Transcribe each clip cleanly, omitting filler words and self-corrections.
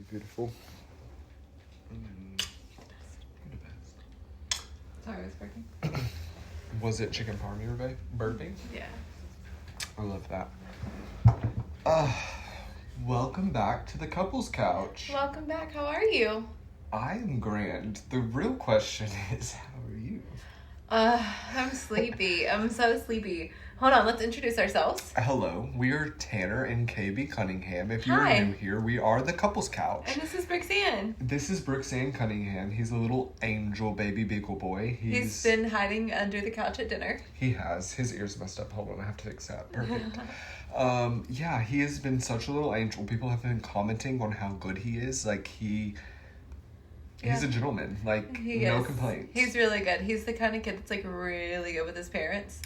Beautiful. Sorry, I was burping. Was it chicken parm you were burping? Yeah. I love that. Welcome back to the couples couch. Welcome back. How are you? I am grand. The real question is, how are you? I'm sleepy. I'm so sleepy. Hold on, let's introduce ourselves. Hello, we are Tanner and KB Cunningham. If you're Hi. new here, we are the couples couch. And this is Brixanne. This is Brixanne Cunningham. He's a little angel baby beagle boy. He's been hiding under the couch at dinner. He has. His ear's messed up. Hold on, I have to fix that. Perfect. Yeah, he has been such a little angel. People have been commenting on how good he is. Like, he's a gentleman. Like, no complaints. He's really good. He's the kind of kid that's, like, really good with his parents.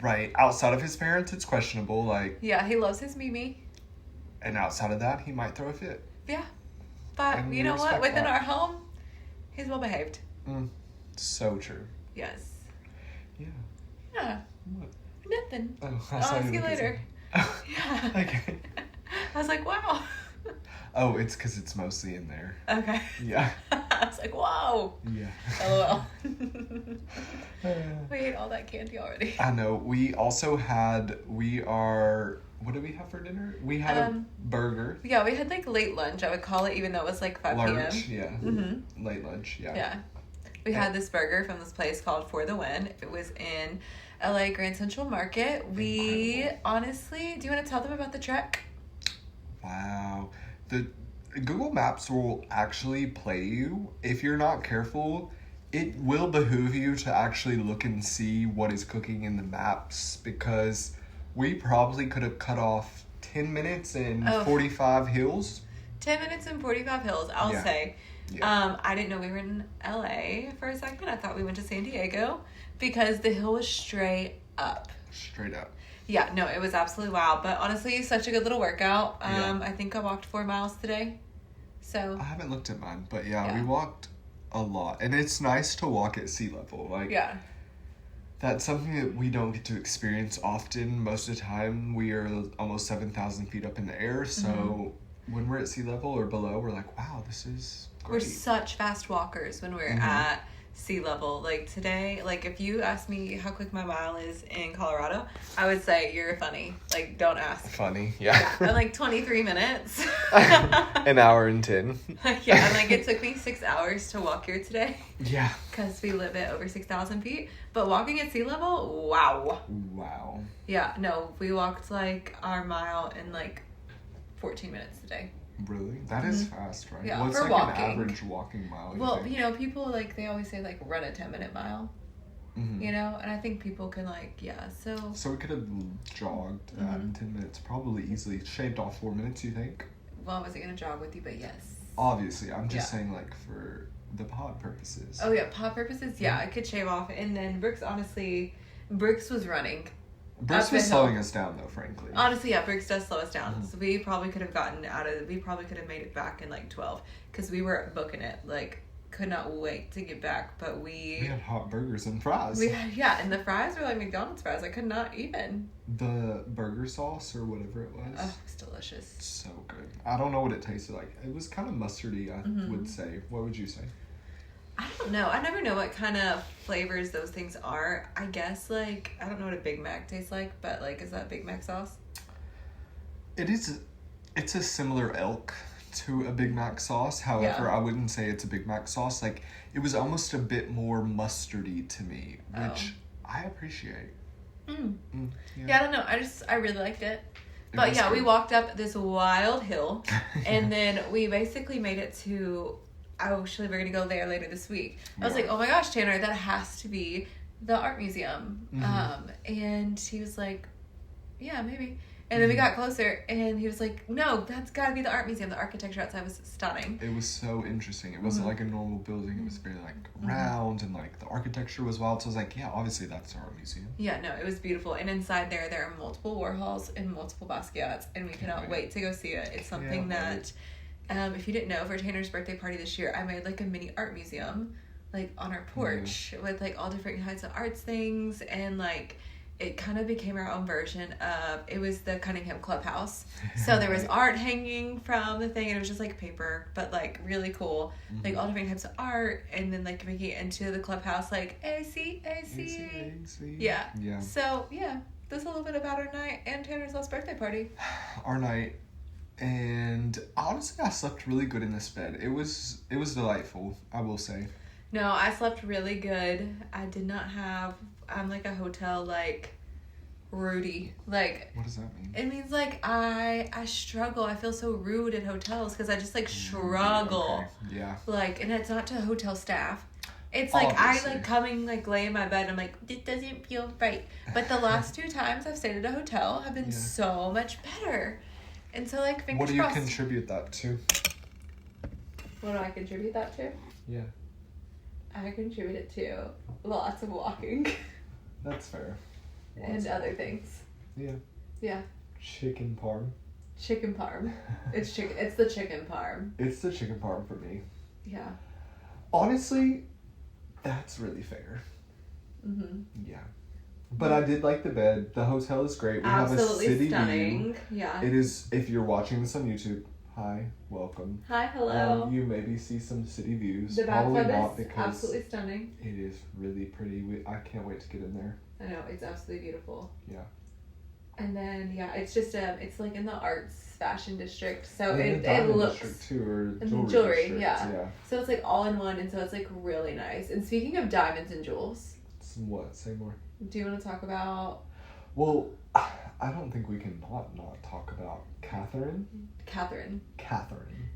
Right. Outside of his parents, it's questionable. Like, yeah, he loves his Mimi. And outside of that, he might throw a fit. Yeah. But, And you know what? respect Within that. our home, he's well behaved. So true. Yes. Yeah. Yeah. What? Nothing. Oh, I'll ask you later. Yeah. Okay. I was like, wow. Oh, it's because it's mostly in there. Okay. Yeah. I was like, whoa. Yeah. LOL. We ate all that candy already. I know. What did we have for dinner? We had a burger. Yeah, we had like late lunch, I would call it, even though it was like 5 p.m. Lunch, yeah. Mm-hmm. Late lunch, yeah. Yeah. We had this burger from this place called For the Win. It was in LA Grand Central Market. We honestly, do you want to tell them about the trek? Wow. The Google Maps will actually play you. If you're not careful, it will behoove you to actually look and see what is cooking in the maps, because we probably could have cut off 10 minutes and 45 hills. 10 minutes and 45 hills, I'll say. Yeah. I didn't know we were in LA for a second. I thought we went to San Diego because the hill was straight up. Straight up. Yeah, no, it was absolutely wild. But honestly, such a good little workout. Yeah. I think I walked 4 miles today. So I haven't looked at mine, but we walked a lot. And it's nice to walk at sea level. Like, yeah. That's something that we don't get to experience often. Most of the time, we are almost 7,000 feet up in the air. So when we're at sea level or below, we're like, wow, this is great. We're such fast walkers when we're at sea level. Like today, like if you ask me how quick my mile is in Colorado, I would say you're funny. Like, don't ask. Funny, yeah. I'm like 23 minutes. An hour and 10. Yeah, and like it took me 6 hours to walk here today. Yeah. Because we live at over 6,000 feet. But walking at sea level, wow. Wow. Yeah, no, we walked like our mile in like 14 minutes today. Really? That is fast, right? Yeah, What's for like walking. an average walking mile? Well, you know, people like, they always say like run a 10-minute mile. Mm-hmm. You know, and I think people can like, So we could have jogged that in 10 minutes, probably easily shaved off 4 minutes, you think? Well, I wasn't going to jog with you, but yes. Obviously, I'm just saying like for the pod purposes. Oh yeah, pod purposes, yeah, I could shave off. And then Brooks was running. Brooks was slowing us down though, frankly. Honestly, yeah, Brooks does slow us down. So we probably could have made it back in like 12, because we were booking it, like, could not wait to get back. But we had hot burgers and fries. And the fries were like McDonald's fries. I could not even. The burger sauce or whatever it was. Oh, it was delicious. So good. I don't know what it tasted like. It was kind of mustardy, I would say. What would you say? I don't know. I never know what kind of flavors those things are. I guess, like, I don't know what a Big Mac tastes like, but, like, is that Big Mac sauce? It's a similar ilk to a Big Mac sauce. However, I wouldn't say it's a Big Mac sauce. Like, it was almost a bit more mustardy to me, which I appreciate. Yeah, I don't know. I really liked it. But yeah, we walked up this wild hill, and then we basically made it to, actually we're going to go there later this week. I was like, oh my gosh, Tanner, that has to be the art museum. And he was like, yeah, maybe. And then we got closer, and he was like, no, that's got to be the art museum. The architecture outside was stunning. It was so interesting. It wasn't like a normal building. It was very, like, round, and, like, the architecture was wild. So I was like, yeah, obviously that's the art museum. Yeah, no, it was beautiful. And inside there are multiple Warhols and multiple Basquiat's, and we cannot wait to go see it. It's something that, if you didn't know, for Tanner's birthday party this year, I made, like, a mini art museum, like, on our porch with, like, all different kinds of arts things, and, like, it kind of became our own version of, it was the Cunningham Clubhouse. So there was art hanging from the thing, and it was just like paper, but like really cool. Like all different types of art, and then like making it into the clubhouse, like AC. Yeah. So yeah, that's a little bit about our night and Tanner's last birthday party. Our night, and honestly, I slept really good in this bed. It was delightful, I will say. No, I slept really good. I did not have, I'm like a hotel, like, Rudy. Like, what does that mean? It means, like, I struggle. I feel so rude at hotels because I just, like, struggle. Okay. Yeah. Like, and it's not to hotel staff. It's, like, obviously. I, like, coming, like, lay in my bed and I'm like, this doesn't feel right. But the last 2 times I've stayed at a hotel have been so much better. And so, like, fingers crossed. What do you contribute that to? What do I contribute that to? Yeah. I contribute it to lots of walking. That's fair. And other things. Yeah. Yeah. Chicken parm. Chicken parm. It's chicken. It's the chicken parm. It's the chicken parm for me. Yeah. Honestly, that's really fair. Mm-hmm. Yeah. But I did like the bed. The hotel is great. We Absolutely have a city stunning. view. Yeah. It is, if you're watching this on YouTube, hi, welcome. Hi, hello. You maybe see some city views. The Probably not is because absolutely stunning. it is really pretty. I can't wait to get in there. I know, it's absolutely beautiful. Yeah. And then it's just it's like in the arts fashion district, so and it looks district too, or and jewelry district, yeah. So it's like all in one, and so it's like really nice. And speaking of diamonds and jewels, what? Say more. Do you want to talk about? Well, I don't think we can not talk about Catherine.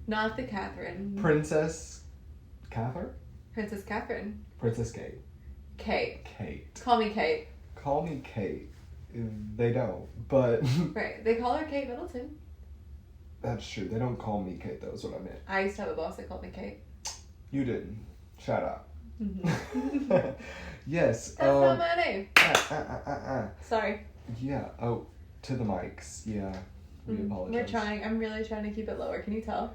Not the Catherine. Princess Catherine. Princess Catherine. Princess Kate. Kate. Call me Kate. Call me Kate. They don't, but... Right. They call her Kate Middleton. That's true. They don't call me Kate, though, is what I meant. I used to have a boss that called me Kate. You didn't. Shut up. Mm-hmm. Yes. That's not my name. Sorry. Yeah. Oh, to the mics. Yeah. We apologize. We're trying. I'm really trying to keep it lower. Can you tell?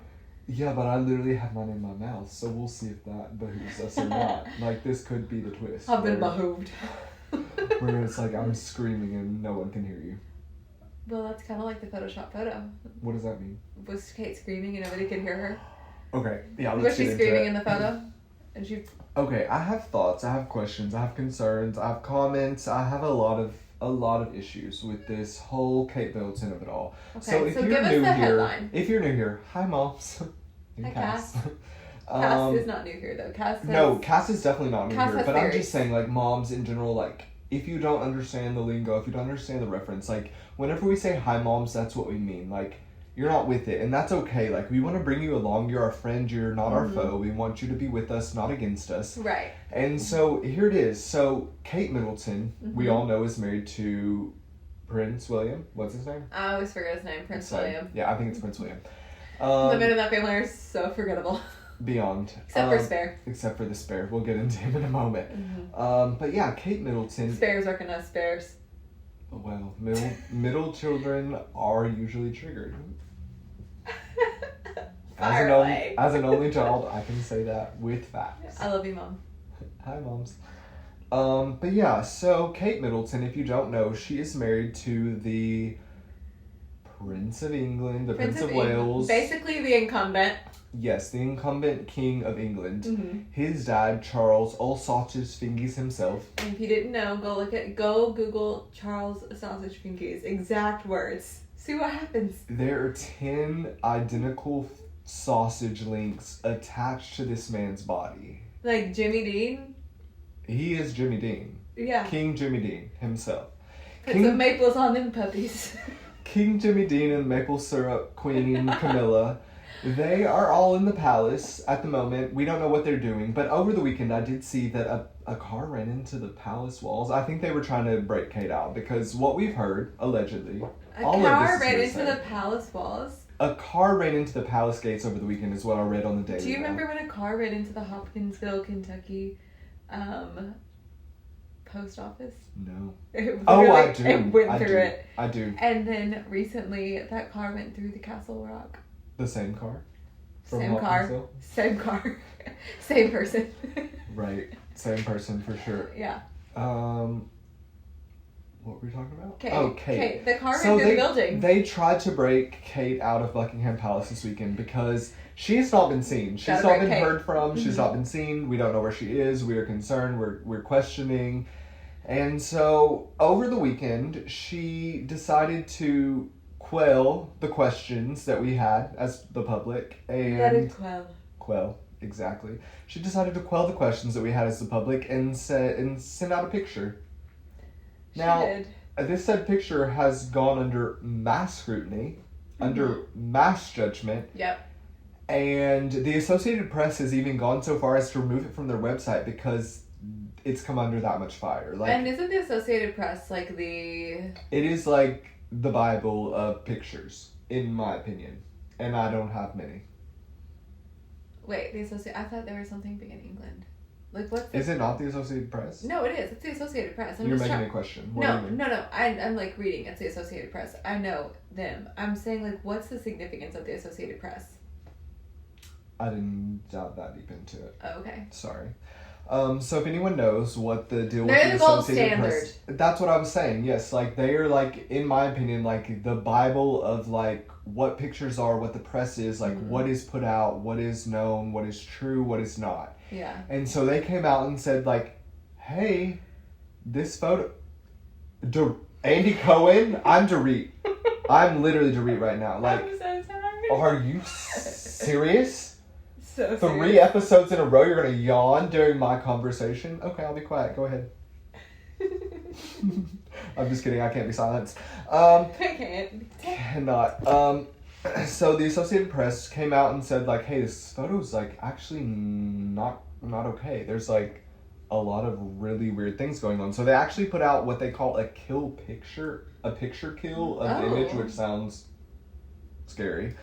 Yeah, but I literally have mine in my mouth, so we'll see if that behooves us or not. Like, this could be the twist. I've been behooved. Where it's like I'm screaming and no one can hear you. Well, that's kind of like the Photoshop photo. What does that mean? Was Kate screaming and nobody could hear her? Okay, yeah, let's Was she get into screaming it. in the photo? And she... Okay, I have thoughts, I have questions, I have concerns, I have comments, I have a lot of issues with this whole Kate Middleton of it all. Okay, so if give you're us new the here, headline. If you're new here, hi moms. Hi Cass. Cass is not new here though. Cass is definitely not new here. But theories. I'm just saying, like, moms in general, like, if you don't understand the lingo, if you don't understand the reference, like, whenever we say hi moms, that's what we mean. Like, you're not with it, and that's okay. Like, we want to bring you along. You're our friend. You're not our foe. We want you to be with us, not against us. Right. And so here it is. So Kate Middleton, we all know, is married to Prince William. What's his name? I always forget his name. Prince William. Yeah, I think it's Prince William. The men in that family are so forgettable. Beyond. Except for Spare. Except for the Spare. We'll get into him in a moment. But yeah, Kate Middleton. Spares recognize spares. Well, middle children are usually triggered. As an only child, I can say that with facts. I love you, Mom. Hi, moms. But yeah, so Kate Middleton, if you don't know, she is married to the Prince of England, the Prince of Wales. Basically the incumbent. Yes, the incumbent King of England. His dad, Charles, all sausage fingies himself. And if you didn't know, go Google Charles sausage fingies. Exact words. See what happens. There are 10 identical sausage links attached to this man's body. Like Jimmy Dean? He is Jimmy Dean. Yeah. King Jimmy Dean himself. Put some maples on them puppies. King Jimmy Dean and maple syrup Queen Camilla. They are all in the palace at the moment. We don't know what they're doing, but over the weekend I did see that a car ran into the palace walls. I think they were trying to break Kate out because what we've heard, allegedly... A car ran into the palace walls? A car ran into the palace gates over the weekend is what I read on the Daily. Do you remember when a car ran into the Hopkinsville, Kentucky post office? No. I do. It went through it. I do. And then recently that car went through the Castle Rock. The same car? Same car. Same person. Right. Same person for sure. Yeah. What were we talking about? Kate. Oh, Kate. The car ran through the building. They tried to break Kate out of Buckingham Palace this weekend because she has not been seen. She's not been heard from. She's not been seen. We don't know where she is. We are concerned. We're questioning. And so, over the weekend, she decided to quell the questions that we had as the public. And that is quell, exactly. She decided to quell the questions that we had as the public and send out a picture. Now, this said picture has gone under mass scrutiny, under mass judgment. Yep. And the Associated Press has even gone so far as to remove it from their website because it's come under that much fire. Like, and isn't the Associated Press like the... It is like the Bible of pictures, in my opinion. And I don't have many. Wait, I thought there was something big in England. Like, what's Is it not the Associated Press? No, it is. It's the Associated Press. You're making a question. What do you mean? No. I'm like reading. It's the Associated Press. I know them. I'm saying, like, what's the significance of the Associated Press? I didn't dive that deep into it. Oh, okay. Sorry. So if anyone knows what the deal with They're the gold Associated standard. Press, that's what I'm saying. Yes, like they are like, in my opinion, like the Bible of like what pictures are, what the press is, like what is put out, what is known, what is true, what is not. Yeah. And so they came out and said like, hey, this photo, Andy Cohen, I'm Dorit. I'm literally Dorit right now. Like, I'm so sorry. Are you serious? So 3 episodes in a row, you're gonna yawn during my conversation? Okay, I'll be quiet. Go ahead. I'm just kidding. I can't be silenced. I can't. Cannot. So the Associated Press came out and said like, hey, this photo's like actually not okay. There's like a lot of really weird things going on. So they actually put out what they call a picture kill of the image, which sounds scary.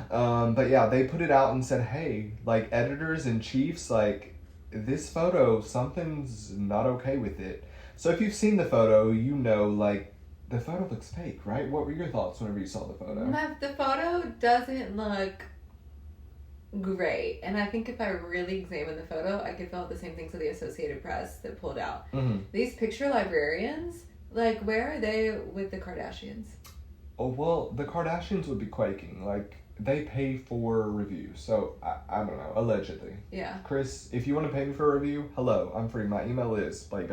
But yeah, they put it out and said, hey, like editors and chiefs, like this photo, something's not okay with it. So if you've seen the photo, you know, like the photo looks fake, right? What were your thoughts whenever you saw the photo? The photo doesn't look great. And I think if I really examine the photo, I could feel the same things with the Associated Press that pulled out. Mm-hmm. These picture librarians, like where are they with the Kardashians? Oh, well, the Kardashians would be quaking. Like, they pay for reviews. So, I don't know. Allegedly. Yeah. Chris, if you want to pay me for a review, hello. I'm free. My email is bye.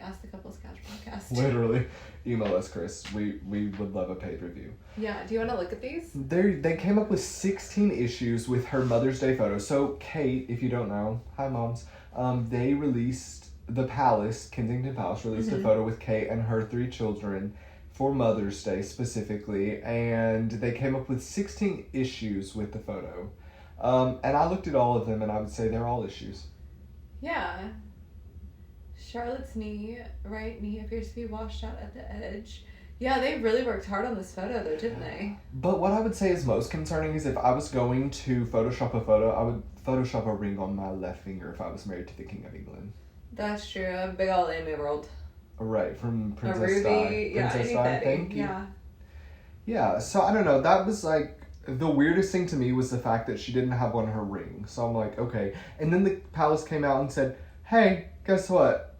Ask the Couples Couch podcast. Literally. Email us, Chris. We would love a paid review. Yeah. Do you want to look at these? They came up with 16 issues with her Mother's Day photo. So, Kate, if you don't know, hi, moms. They released, the Palace, Kensington Palace, released a photo with Kate and her 3 children for Mother's Day specifically, and they came up with 16 issues with the photo. And I looked at all of them, and I would say they're all issues. Yeah. Charlotte's right knee appears to be washed out at the edge. Yeah, they really worked hard on this photo, though, didn't they? But what I would say is most concerning is if I was going to Photoshop a photo, I would Photoshop a ring on my left finger if I was married to the King of England. That's true. A big old emerald. Right, from Princess Ruby, Di. Princess Di, thank you. Yeah, so I don't know, that was like, the weirdest thing to me was the fact that she didn't have on her ring. So I'm like, okay. And then the Palace came out and said, hey, guess what?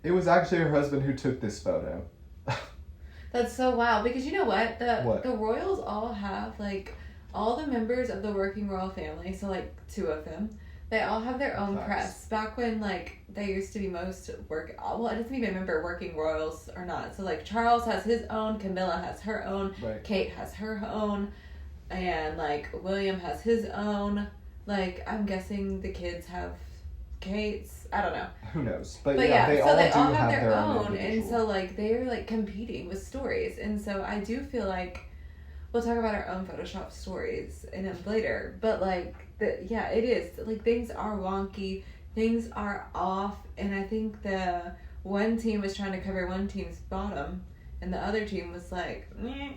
It was actually her husband who took this photo. That's so wild, because you know what? The royals all have, like, all the members of the working royal family, so like 2 of them, they all have their own press. Back when, like, they used to be most I doesn't even remember working royals or not. So, like, Charles has his own, Camilla has her own, right. Kate has her own, and, like, William has his own. Like, I'm guessing the kids have Kate's. I don't know. Who knows? But yeah, they all have their own. And so, like, they're, like, competing with stories. And so I do feel like we'll talk about our own Photoshop stories in them later. But, like, it is. Like, things are wonky. Things are off. And I think the one team was trying to cover one team's bottom. And the other team was like, meh.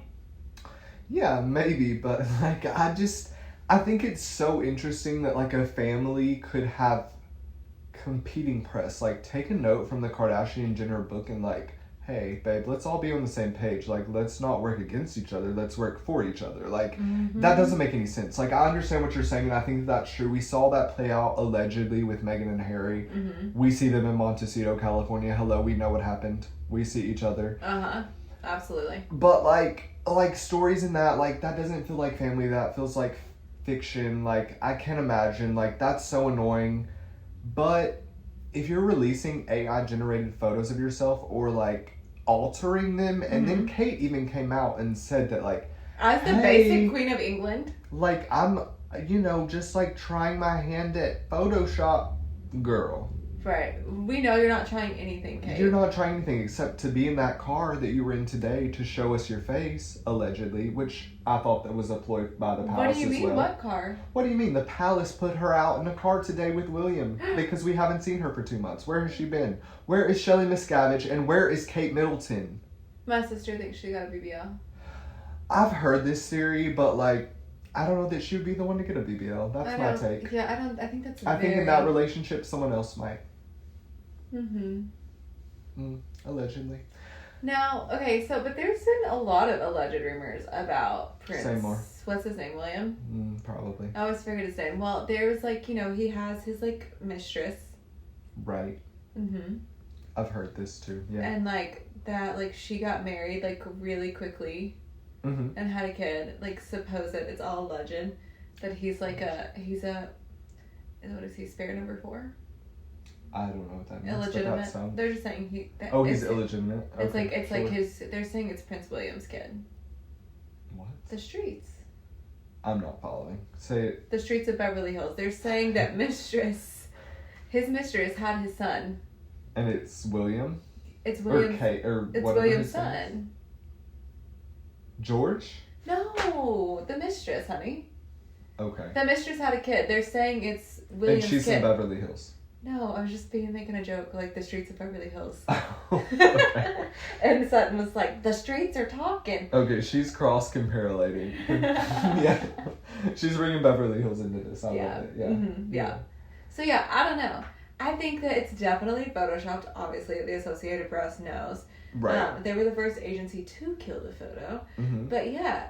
Yeah, maybe. But, like, I think it's so interesting that, like, a family could have competing press. Like, take a note from the Kardashian-Jenner book and, like, hey, babe, let's all be on the same page. Like, let's not work against each other. Let's work for each other. Like, that doesn't make any sense. Like, I understand what you're saying, and I think that's true. We saw that play out, allegedly, with Meghan and Harry. We see them in Montecito, California. Hello, we know what happened. We see each other. Absolutely. But, like stories in that, like, that doesn't feel like family. That feels like fiction. Like, I can't imagine. Like, that's so annoying. But if you're releasing AI-generated photos of yourself or, like, altering them, and then Kate even came out and said that, like, as the basic Queen of England, like, I'm, just, like, trying my hand at Photoshop, girl. Right. We know you're not trying anything, Kate. You're not trying anything except to be in that car that you were in today to show us your face, allegedly, which I thought that was a ploy by the palace as well. What do you mean, what car? What do you mean? The palace put her out in a car today with William because we haven't seen her for 2 months. Where has she been? Where is Shelley Miscavige and where is Kate Middleton? My sister thinks she got a BBL. I've heard this theory, but, like, I don't know that she would be the one to get a BBL. That's my take. Yeah, I think that's I think in that relationship, someone else might. Allegedly. Now, okay, but there's been a lot of alleged rumors about Prince. Say more. What's his name, William? Probably. I always forget his name. Well, there's, like, he has his, like, mistress. Right. I've heard this too, yeah. And, like, that, like, she got married, like, really quickly. And had a kid. Like, supposed that it's all alleged. That he's, like, what is he, spare number 4? I don't know what that means. Illegitimate. They're just saying he's illegitimate. It's like his. They're saying it's Prince William's kid. What? The streets. I'm not following. Say it. The streets of Beverly Hills. They're saying that his mistress had his son. And it's William. It's William. Or Kate, or it's whatever William's his son. George. No, the mistress, honey. Okay. The mistress had a kid. They're saying it's William's kid. And she's in Beverly Hills. No, I was just making a joke, like the streets of Beverly Hills. Okay. And Sutton was like, the streets are talking. Okay, she's cross-comparating. Yeah. She's bringing Beverly Hills into this. I love it. Yeah. Yeah. So, yeah, I don't know. I think that it's definitely photoshopped. Obviously, the Associated Press knows. Right. They were the first agency to kill the photo. But, yeah,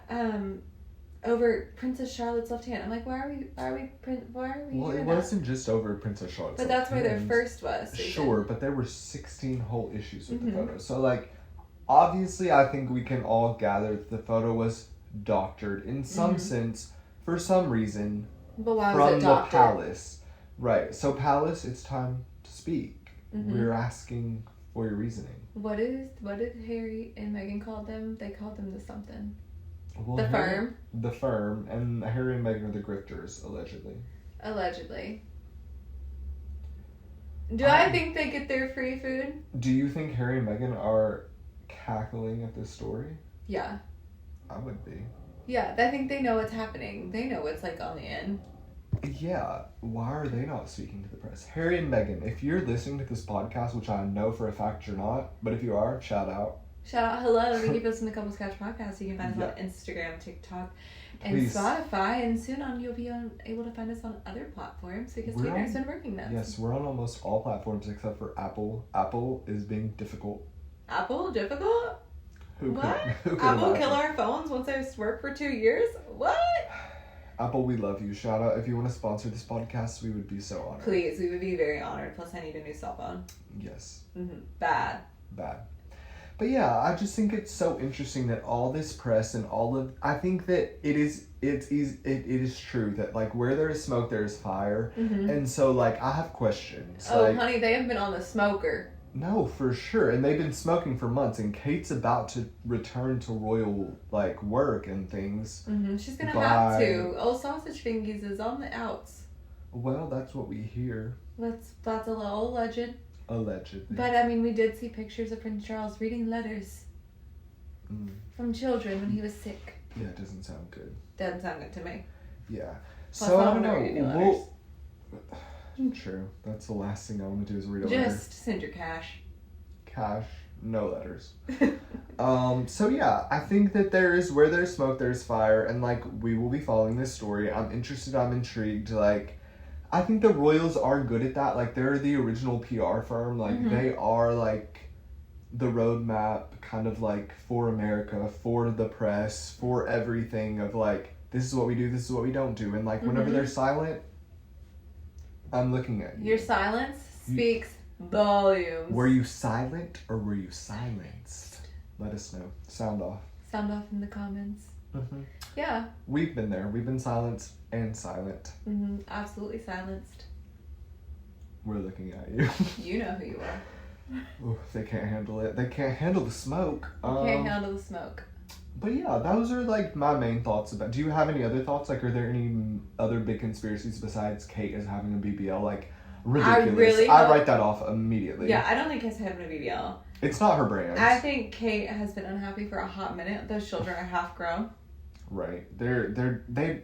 over Princess Charlotte's left hand. I'm like, why are we Well, it wasn't just over Princess Charlotte's But that's where their first was. Sure, but there were 16 whole issues with the photo. So, like, obviously, I think we can all gather that the photo was doctored in some sense, for some reason, but why from was it doctored? The palace. Right. So, palace, it's time to speak. We're asking for your reasoning. What did Harry and Meghan call them? They called them the something. Well, the firm. The firm, and Harry and Meghan are the grifters, allegedly. Allegedly. Do I think they get their free food? Do you think Harry and Meghan are cackling at this story? Yeah. I would be. Yeah, I think they know what's happening. They know what's, like, on the end. Yeah, why are they not speaking to the press? Harry and Meghan, if you're listening to this podcast, which I know for a fact you're not, but if you are, shout out. Shout out, hello, we keep us in the Couples Couch podcast. You can find us on Instagram, TikTok, and Spotify, and soon on you'll be able to find us on other platforms because Tanner's been working those. Yes, we're on almost all platforms except for Apple. Apple is being difficult. Apple? Difficult? Who what? Could Apple imagine? kill our phones once they work for 2 years? What? Apple, we love you. Shout out. If you want to sponsor this podcast, we would be so honored. Please, we would be very honored. Plus, I need a new cell phone. Yes. Bad. But yeah, I just think it's so interesting that all this press and all of... I think that it is true that, like, where there is smoke, there is fire. And so, like, I have questions. Oh, like, honey, they have been on the smoker. No, for sure. And they've been smoking for months. And Kate's about to return to royal, like, work and things. She's going to have to. Old Sausage Fingies is on the outs. Well, that's what we hear. That's a little alleged. Allegedly. But, I mean, we did see pictures of Prince Charles reading letters from children when he was sick. Yeah, it doesn't sound good. Doesn't sound good to me. Yeah. Plus, so, I don't know. True. That's the last thing I want to do is read a letter. Just send your cash. Cash, no letters. So, yeah, I think that where there's smoke, there's fire. And, like, we will be following this story. I'm interested. I'm intrigued. Like... I think the Royals are good at that. Like, they're the original PR firm. Like, they are, like, the roadmap kind of like for America, for the press, for everything of like, this is what we do, this is what we don't do. And like whenever they're silent, I'm looking at you. Your silence speaks volumes. Were you silent or were you silenced? Let us know. Sound off. Sound off in the comments. Yeah. We've been there. We've been silenced and silent. Absolutely silenced. We're looking at you. You know who you are. Ooh, they can't handle it. They can't handle the smoke. Can't handle the smoke. But yeah, those are like my main thoughts about. Do you have any other thoughts? Like, are there any other big conspiracies besides Kate as having a BBL? Like, ridiculous. I write that off immediately. Yeah, I don't think Kate's having a BBL. It's not her brand. I think Kate has been unhappy for a hot minute. Those children are half grown. Right. They've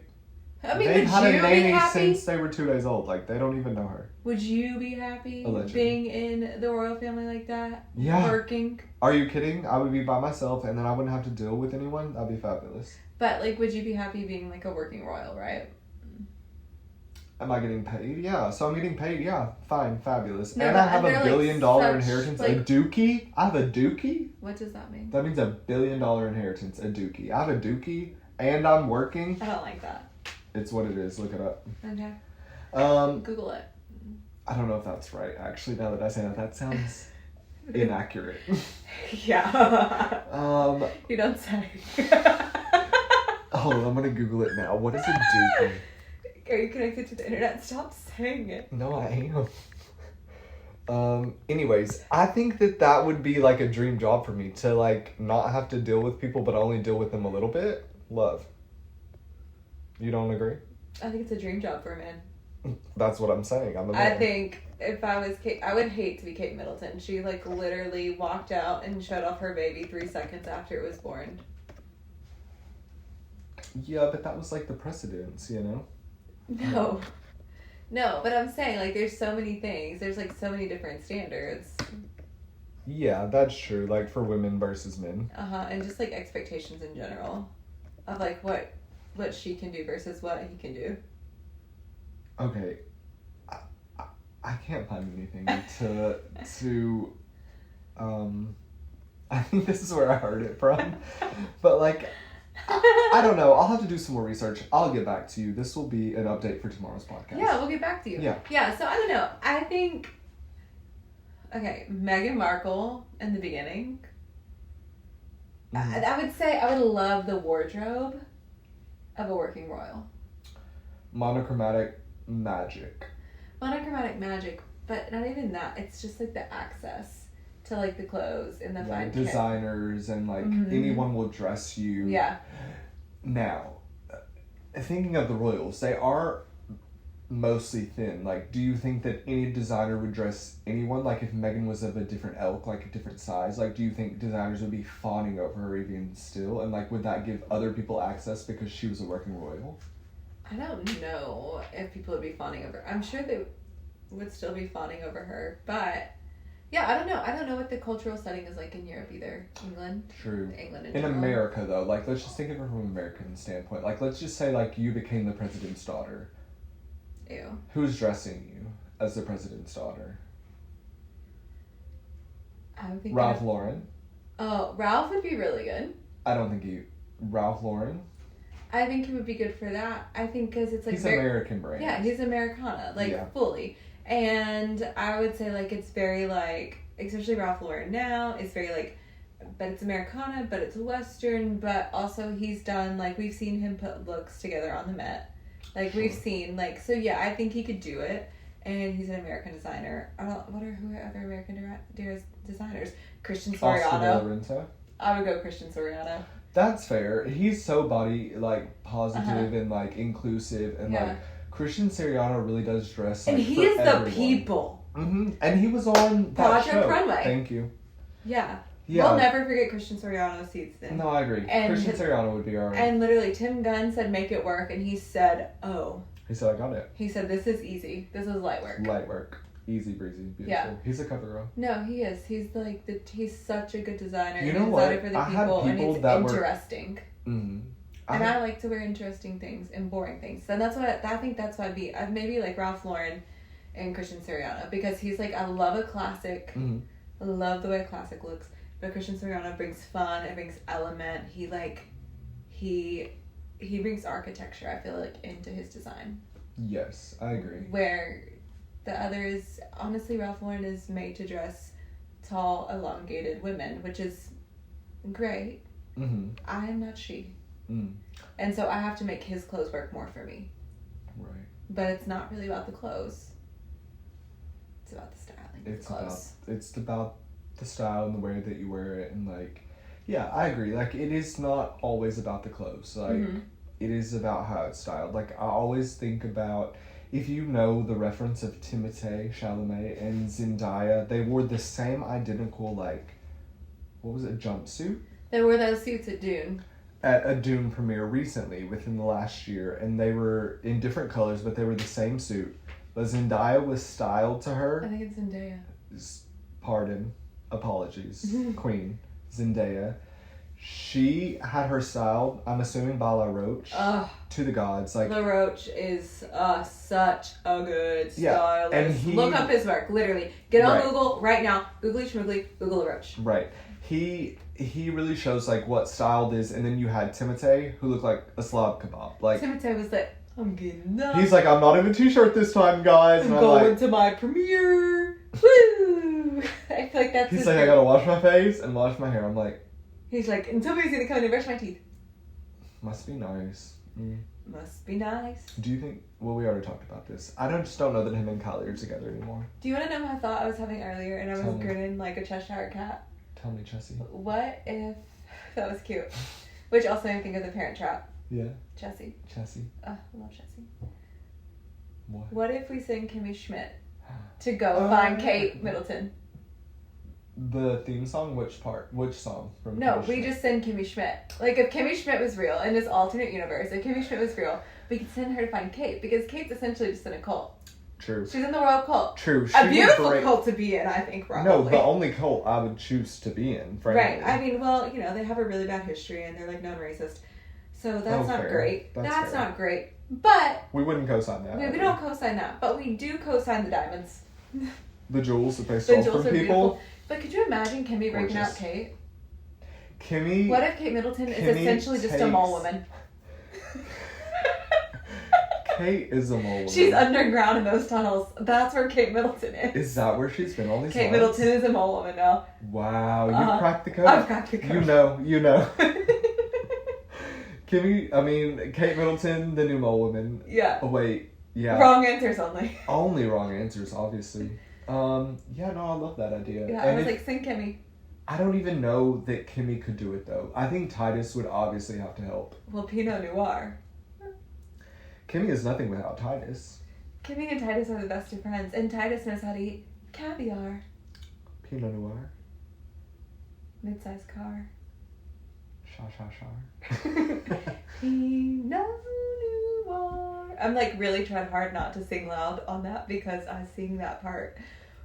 had a nanny since they were 2 days old. Like, they don't even know her. Would you be happy being in the royal family like that? Yeah. Working? Are you kidding? I would be by myself and then I wouldn't have to deal with anyone. That'd be fabulous. But, like, would you be happy being, like, a working royal, right? Am I getting paid? Yeah. So I'm getting paid? Yeah. Fine. Fabulous. No, and I have $1 billion such, inheritance. Like, a dookie? I have a dookie? What does that mean? That means $1 billion inheritance. A dookie. I have a dookie and I'm working. I don't like that. It's what it is. Look it up. Okay. Google it. I don't know if that's right. Actually, now that I say that sounds inaccurate. Yeah. You don't say. Hold on, I'm gonna Google it now. What is a dookie? Are you connected to the internet? Stop saying it. No, I am. Anyways, I think that would be like a dream job for me to like not have to deal with people, but only deal with them a little bit. Love. You don't agree? I think it's a dream job for a man. That's what I'm saying. I'm a man. I think if I was Kate, I would hate to be Kate Middleton. She like literally walked out and showed off her baby 3 seconds after it was born. Yeah, but that was like the precedence, you know? No, but I'm saying like there's so many things. There's like so many different standards. Yeah, that's true. Like for women versus men. And just like expectations in general of like what she can do versus what he can do. Okay, I can't find anything to I think this is where I heard it from, but like I don't know. I'll have to do some more research. I'll get back to you. This will be an update for tomorrow's podcast. Yeah, we'll get back to you. Yeah. So I don't know. I think Meghan Markle in the beginning. I would say I would love the wardrobe of a working royal. Monochromatic magic, but not even that. It's just like the access to like the clothes and the fine designers and like anyone will dress you. Yeah. Now, thinking of the royals, they are mostly thin. Like, do you think that any designer would dress anyone? Like, if Meghan was of a different ilk, like a different size, like, do you think designers would be fawning over her even still? And like, would that give other people access because she was a working royal? I don't know if people would be fawning over her. I'm sure they would still be fawning over her, but yeah, I don't know. I don't know what the cultural setting is like in Europe either. England. True. England in America, though, like, let's just think of it from an American standpoint. Like, let's just say, like, you became the president's daughter. Ew. Who's dressing you as the president's daughter? I would think Ralph Lauren. Oh, Ralph would be really good. I don't think Ralph Lauren? I think he would be good for that. I think because it's like... He's American brand. Yeah, he's Americana, like, fully. And I would say, like, it's very, like, especially Ralph Lauren now, it's very, like, but it's Americana, but it's Western, but also he's done, like, we've seen him put looks together on the Met. Like, we've seen, like, so yeah, I think he could do it. And he's an American designer. Who are other American designers? Christian Soriano. I would go Christian Soriano. That's fair. He's so body, like, positive and, like, inclusive. And, like, Christian Soriano really does dress, like, and he is everyone. The people. Mm-hmm. And he was on that Project Runway. Thank you. Yeah. We'll never forget Christian Soriano's seats then. No, I agree. And Christian Soriano would be our... And literally, Tim Gunn said, make it work. And he said, oh. He said, I got it. He said, this is easy. This is light work. Light work. Easy breezy. Beautiful. Yeah. He's a cover girl. No, he is. He's like he's such a good designer. You know what? For the people and he's interesting. Mm-hmm. And I like to wear interesting things and boring things. And that's what I think that's why I'd be maybe like Ralph Lauren and Christian Siriano, because he's like, I love a classic. Mm-hmm. I love the way a classic looks. but Christian Siriano brings fun, it brings element. He brings architecture, I feel like, into his design. Yes, I agree. Where the others, honestly, Ralph Lauren is made to dress tall, elongated women, which is great. Mm-hmm. I am not she. Mm. And so I have to make his clothes work more for me. Right. But it's not really about the clothes. It's about the styling. It's about the style and the way that you wear it, and like, yeah, I agree. Like, it is not always about the clothes. Like, it is about how it's styled. Like, I always think about, if you know the reference of Timothée Chalamet and Zendaya, they wore the same identical, like, what was it, jumpsuit? They wore those suits at Dune. At a Dune premiere recently, within the last year, and they were in different colors, but they were the same suit. But Zendaya was styled to her. I think it's Zendaya. Pardon. Apologies. Queen. Zendaya. She had her styled, I'm assuming, by La Roche. To the gods. Like, La Roche is such a good stylist. And look up his work, literally. Get on Google right now. Googly schmoogly, Google La Roche. Right. He really shows, like, what styled is, and then you had Timothée, who looked like a Slav kebab. Like, Timothée was like, I'm getting up. He's like, I'm not in a t-shirt this time, guys. I'm going to my premiere. Woo! I feel like that's He's like, I gotta wash my face and wash my hair. I'm like... He's like, and somebody's gonna come in and brush my teeth. Must be nice. Mm. Must be nice. Do you think... Well, we already talked about this. I just don't know that him and Kylie are together anymore. Do you want to know my thought I was having earlier, and I was grinning like a Cheshire cat? Tell me, Chessie. What if... That was cute. Which also made me think of The Parent Trap. Yeah. Chessie. I love Chessie. What? What if we sing Kimmy Schmidt to go find Kate Middleton? The theme song? Which part? Which song? From No, Kimmy we Schmidt? just send Kimmy Schmidt. Like, if Kimmy Schmidt was real, in this alternate universe, if Kimmy Schmidt was real, we could send her to find Kate, because Kate's essentially just in a cult. True. She's in the royal cult. True. A beautiful cult to be in, I think, probably. No, the only cult I would choose to be in, frankly. Right. I mean, well, you know, they have a really bad history, and they're, like, known racist. So that's not fair. great. That's fair. Not great. But... We wouldn't co-sign that. We don't co-sign that, but we do co-sign the diamonds. The jewels that they stole from people. Beautiful. But could you imagine Kimmy breaking out Kate? Kimmy... What if Kate Middleton is essentially just a mole woman? Kate is a mole woman. She's underground in those tunnels. That's where Kate Middleton is. Is that where she's been all these Kate months? Middleton is a mole woman now. Wow, you cracked the code? I've cracked the code. You know. Kate Middleton, the new mole woman. Yeah. Oh, wait. Yeah. Wrong answers only. Only wrong answers, obviously. Yeah, no, I love that idea. Yeah, and I was like, sing Kimmy. I don't even know that Kimmy could do it, though. I think Titus would obviously have to help. Well, Pinot Noir. Kimmy is nothing without Titus. Kimmy and Titus are the best of friends, and Titus knows how to eat caviar. Pinot Noir. Mid-sized car. Shar. Pinot Noir. I'm like really trying hard not to sing loud on that, because I sing that part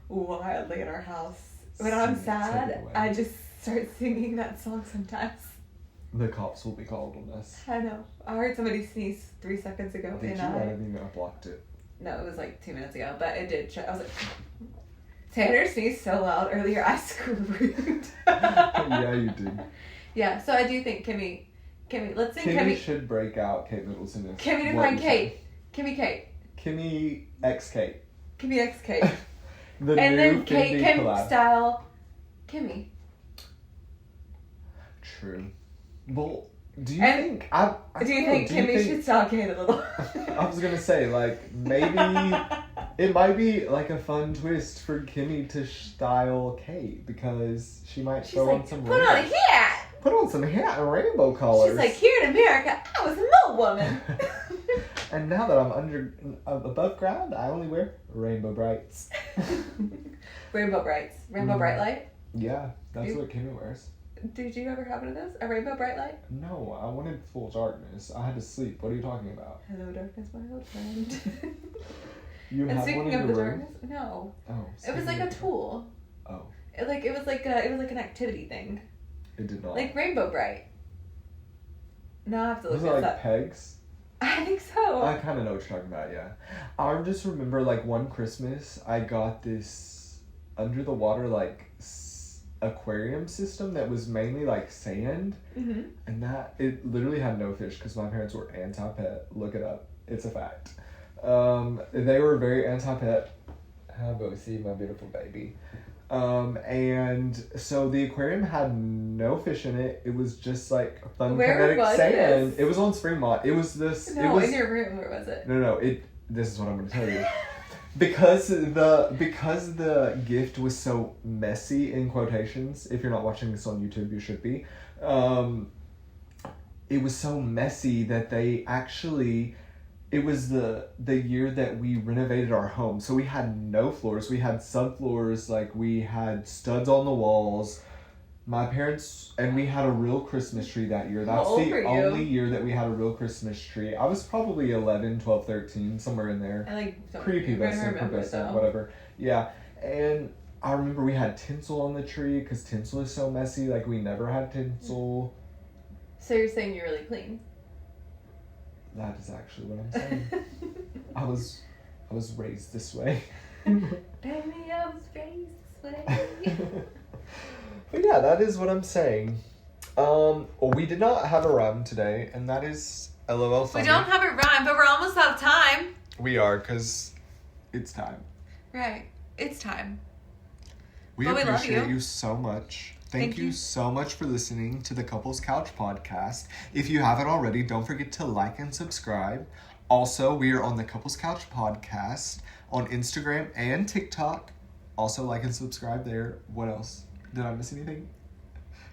wildly in our house. When I'm sad, I just start singing that song sometimes. The cops will be called on us. I know. I heard somebody sneeze 3 seconds ago. Did you? I didn't even know I blocked it. No, it was like 2 minutes ago, but it did. I was like, Tanner sneezed so loud earlier, I screamed. Yeah, you did. Yeah, so I do think Kimmy, let's sing Kimmy. Kimmy should break out Kate Middleton. Kimmy to find Kate. Kimmy Kate. Kimmy X Kate. Kimmy X Kate. And then Kate Kim style Kimmy. True. Well, do you think... Do you think Kimmy should style Kate a little? I was going to say, like, maybe... It might be, like, a fun twist for Kimmy to style Kate, because she might throw on some... Put on a hat! Put on some hat and rainbow colors. She's like, here in America, I was a mole woman. And now that I'm above ground, I only wear rainbow brights. Rainbow brights. Rainbow bright light? Yeah, that's what Kimmy wears. Did you ever have one of those? A rainbow bright light? No, I wanted full darkness. I had to sleep. What are you talking about? Hello, darkness, my old friend. You have one in your room? Darkness? No. Oh. It was like a tool. Oh. It was like an activity thing. It did not. Like Rainbow Bright. Now I have to look this this like up. pegs? I think so. I kind of know what you're talking about, yeah. I just remember, like, one Christmas, I got this under the water, like, aquarium system that was mainly like sand, and that it literally had no fish because my parents were anti-pet. Look it up, it's a fact. They were very anti-pet. Hi, Bosie, my beautiful baby. And so the aquarium had no fish in it. It was just like fun kinetic sand. It was on Springmont. It was this. No, it was, in your room. Where was it? No. This is what I'm going to tell you. Because the gift was so messy, in quotations. If you're not watching this on YouTube, you should be. It was so messy that they actually. It was the year that we renovated our home. So we had no floors. We had subfloors. Like, we had studs on the walls. My parents... And we had a real Christmas tree that year. That's the only year that we had a real Christmas tree. I was probably 11, 12, 13, somewhere in there. Prepubescent, whatever. Yeah. And I remember we had tinsel on the tree because tinsel is so messy. Like, we never had tinsel. So you're saying you're really clean? That is actually what I'm saying. I was raised this way. Baby, I was raised this way. But yeah, that is what I'm saying. Well, we did not have a rhyme today, and that is LOL funny. We don't have a rhyme, but we're almost out of time. We are, because it's time. Right. It's time. We appreciate you so much. Thank you so much for listening to the Couples Couch podcast. If you haven't already, don't forget to like and subscribe. Also, we are on the Couples Couch podcast on Instagram and TikTok. Also, like and subscribe there. What else? Did I miss anything?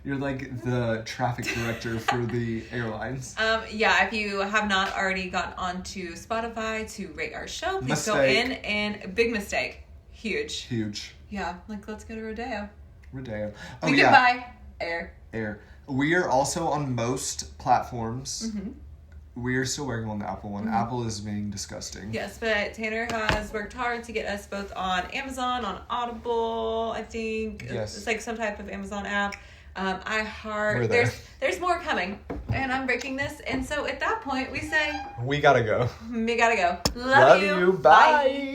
You're like the traffic director for the airlines. Yeah, if you have not already gotten onto Spotify to rate our show, please go in and big mistake. Huge. Yeah, like let's go to Rodeo. Oh, yeah. Goodbye. Air. We are also on most platforms. We are still working on the Apple one. Apple is being disgusting. Yes, but Tanner has worked hard to get us both on Amazon, on Audible, I think. Yes. It's like some type of Amazon app. iHeart. There's more coming. And I'm breaking this. And so at that point, we say... We gotta go. Love you. Bye.